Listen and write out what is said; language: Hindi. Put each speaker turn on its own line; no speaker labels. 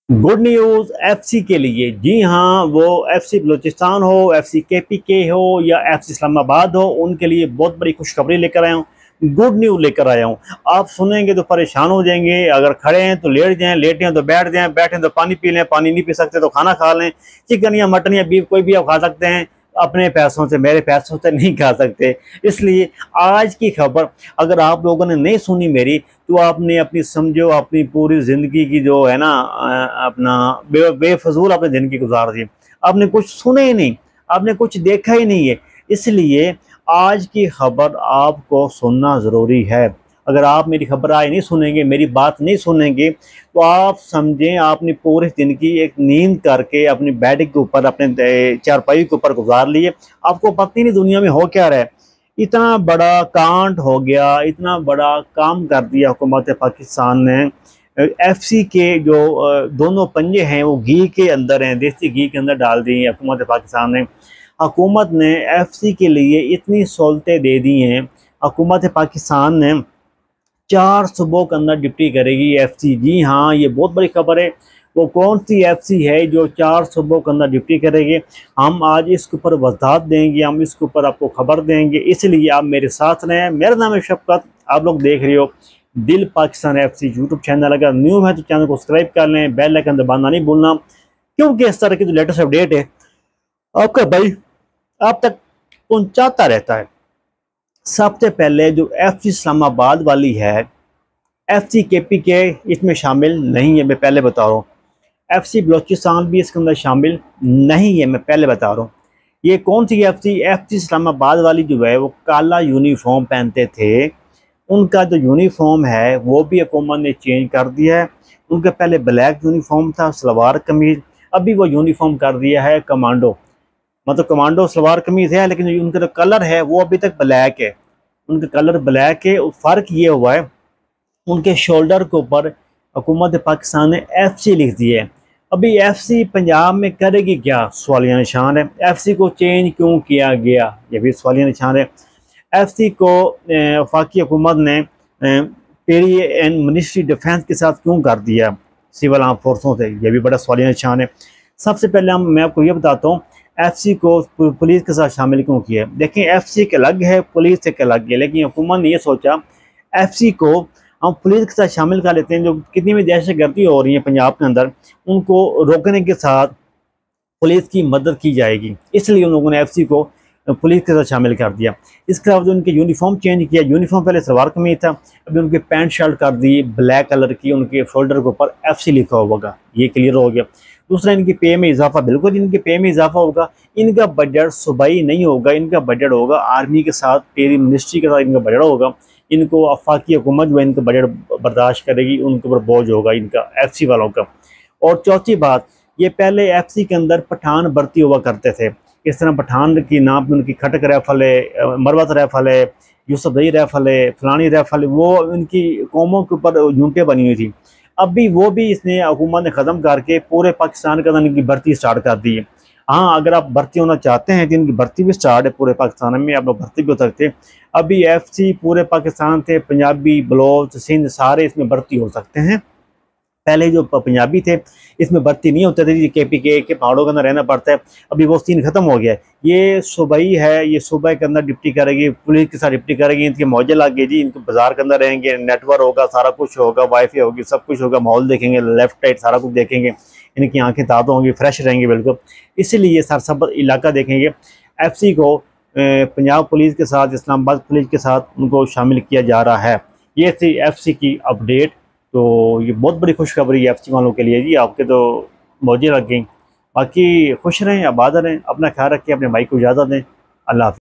गुड न्यूज़ एफसी के लिए। जी हाँ, वो एफसी बलूचिस्तान हो, एफसी केपीके हो या एफसी इस्लामाबाद हो, उनके लिए बहुत बड़ी खुशखबरी लेकर आया हूँ। गुड न्यूज़ लेकर आया हूँ। आप सुनेंगे तो परेशान हो जाएंगे। अगर खड़े हैं तो लेट जाएं, लेटे हैं तो बैठ जाएं, बैठे हैं तो पानी पी लें, पानी नहीं पी सकते तो खाना खा लें। चिकन या मटन या बीफ कोई भी आप खा सकते हैं, अपने पैसों से, मेरे पैसों से नहीं खा सकते। इसलिए आज की खबर अगर आप लोगों ने नहीं सुनी मेरी, तो आपने अपनी समझो अपनी पूरी ज़िंदगी की जो है ना अपना बेफजूल आपने ज़िंदगी गुजार दी। आपने कुछ सुने ही नहीं, आपने कुछ देखा ही नहीं है। इसलिए आज की खबर आपको सुनना ज़रूरी है। अगर आप मेरी खबर आज नहीं सुनेंगे, मेरी बात नहीं सुनेंगे, तो आप समझें आपने पूरी ज़िंदगी एक नींद करके अपनी बेड के ऊपर, अपने चारपाई के ऊपर गुजार लिए। आपको पता ही नहीं दुनिया में हो क्या रहा है। इतना बड़ा कांड हो गया, इतना बड़ा काम कर दिया हुकूमत पाकिस्तान ने। एफसी के जो दोनों पंजे हैं वो घी के अंदर हैं, देसी घी के अंदर डाल दी है हुकूमत पाकिस्तान ने। हुकूमत ने एफसी के लिए इतनी सहूलतें दे दी हैं। हुकूमत पाकिस्तान ने 4 सूबों के अंदर डिप्टी करेगी एफसी। जी हाँ, ये बहुत बड़ी खबर है। वो कौन सी एफसी है जो 4 सूबों के अंदर डिप्टी करेगी, हम आज इसके ऊपर वजाहत देंगे, हम इसके ऊपर आपको खबर देंगे। इसलिए आप मेरे साथ रहें। मेरा नाम है शफकत, आप लोग देख रहे हो दिल पाकिस्तान एफसी यूट्यूब चैनल। अगर न्यू है तो चैनल को सब्सक्राइब कर लें, बेल आइकन दबाना नहीं भूलना, क्योंकि इस तरह की जो लेटेस्ट अपडेट है आपका भाई आप तक पहुँचाता रहता है। सबसे पहले जो एफसी इस्लामाबाद वाली है, एफसी केपीके इसमें शामिल नहीं है, मैं पहले बता रहा हूँ। एफसी बलूचिस्तान भी इसके अंदर शामिल नहीं है, मैं पहले बता रहा हूँ। ये कौन सी एफसी? एफसी इस्लामाबाद वाली जो है वो काला यूनिफॉर्म पहनते थे। उनका जो यूनिफॉर्म है वो भी हुकूमत ने चेंज कर दिया है। उनका पहले ब्लैक यूनिफॉर्म था, सलवार कमीज, अभी वो यूनिफॉर्म कर दिया है कमांडो। मतलब कमांडो सलवार कमीज है, लेकिन उनका जो कलर है वो अभी तक ब्लैक है। उनका कलर ब्लैक है। फ़र्क ये हुआ है, उनके शोल्डर के ऊपर हुकूमत पाकिस्तान ने एफसी लिख दिया है। अभी एफसी पंजाब में करेगी क्या, सवालिया निशान है। एफसी को चेंज क्यों किया गया, ये भी सवालिया निशान है। एफसी को वफाकी हुकूमत ने पेरी एंड मिनिस्ट्री डिफेंस के साथ क्यों कर दिया, सिविल आर्म फोर्सों से, ये भी बड़ा सवालिया निशान है। सबसे पहले मैं आपको ये बताता हूँ एफसी को पुलिस के साथ शामिल क्यों किया है। देखें, एफसी के अलग है, पुलिस से अलग है, लेकिन हुकूमत ने यह सोचा एफसी को हम पुलिस के साथ शामिल कर लेते हैं। जो कितनी भी दहशतगर्दी हो रही है पंजाब के अंदर, उनको रोकने के साथ पुलिस की मदद की जाएगी। इसलिए उन लोगों ने एफसी को पुलिस के साथ शामिल कर दिया। इसके अलावा उनके यूनिफॉर्म चेंज किया। यूनिफॉर्म पहले सलवार कमीज था, अभी उनके पैंट शर्ट कर दी ब्लैक कलर की, उनके शोल्डर के ऊपर एफसी लिखा होगा, ये क्लियर हो गया। दूसरा, इनकी पे में इजाफा, बिल्कुल इनके पे में इजाफा होगा। इनका बजट सूबाई नहीं होगा, इनका बजट होगा आर्मी के साथ, पेरी मिनिस्ट्री के साथ इनका बजट होगा। इनको वफाकी हुकूमत जो है इनका बजट बर्दाश्त करेगी, उनके ऊपर बोझ होगा इनका एफसी वालों का। और चौथी बात, ये पहले एफसी के अंदर पठान भर्ती हुआ करते थे। इस तरह पठान की नाम में उनकी खटक राइफल है, मरवत राइफल है, यूसुफजई राइफल है, फलानी राइफल है, वो इनकी कौमों के ऊपर यूनिटें बनी हुई थी। अभी वो भी इसने हुकूमत ने ख़त्म करके पूरे पाकिस्तान के अंदर इनकी भर्ती स्टार्ट कर दी है। हाँ, अगर आप भर्ती होना चाहते हैं तो इनकी भर्ती भी स्टार्ट है पूरे पाकिस्तान में, आप लोग भर्ती भी हो सकते हैं। अभी एफसी पूरे पाकिस्तान से पंजाबी, बलोच, सिंध सारे इसमें भर्ती हो सकते हैं। पहले जो पंजाबी थे इसमें भर्ती नहीं होते थे, केपीके के पहाड़ों के अंदर रहना पड़ता है। अभी वो सीन खत्म हो गया है। ये सूबाई है, ये सूबे के अंदर डिप्टी करेगी, पुलिस के साथ डिप्टी करेगी। इनके मौजे लग गए जी, इनको बाजार के अंदर रहेंगे, नेटवर्क होगा, सारा कुछ होगा, वाईफाई होगी, सब कुछ होगा, माहौल देखेंगे, लेफ्ट राइट सारा कुछ देखेंगे। इनकी आंखें ताज़ा होंगी, फ्रेश रहेंगे बिल्कुल। इसीलिए सरसब्ज़ इलाका देखेंगे। एफसी को पंजाब पुलिस के साथ, इस्लामाबाद पुलिस के साथ उनको शामिल किया जा रहा है। ये थी एफसी की अपडेट। तो ये बहुत बड़ी खुशखबरी है एफसी वालों के लिए जी, आपके तो मौजें लग गई। बाकी खुश रहें, आबाद रहें, अपना ख्याल रखें, अपने भाई को इजाज़त दें। अल्लाह हाफ़िज़।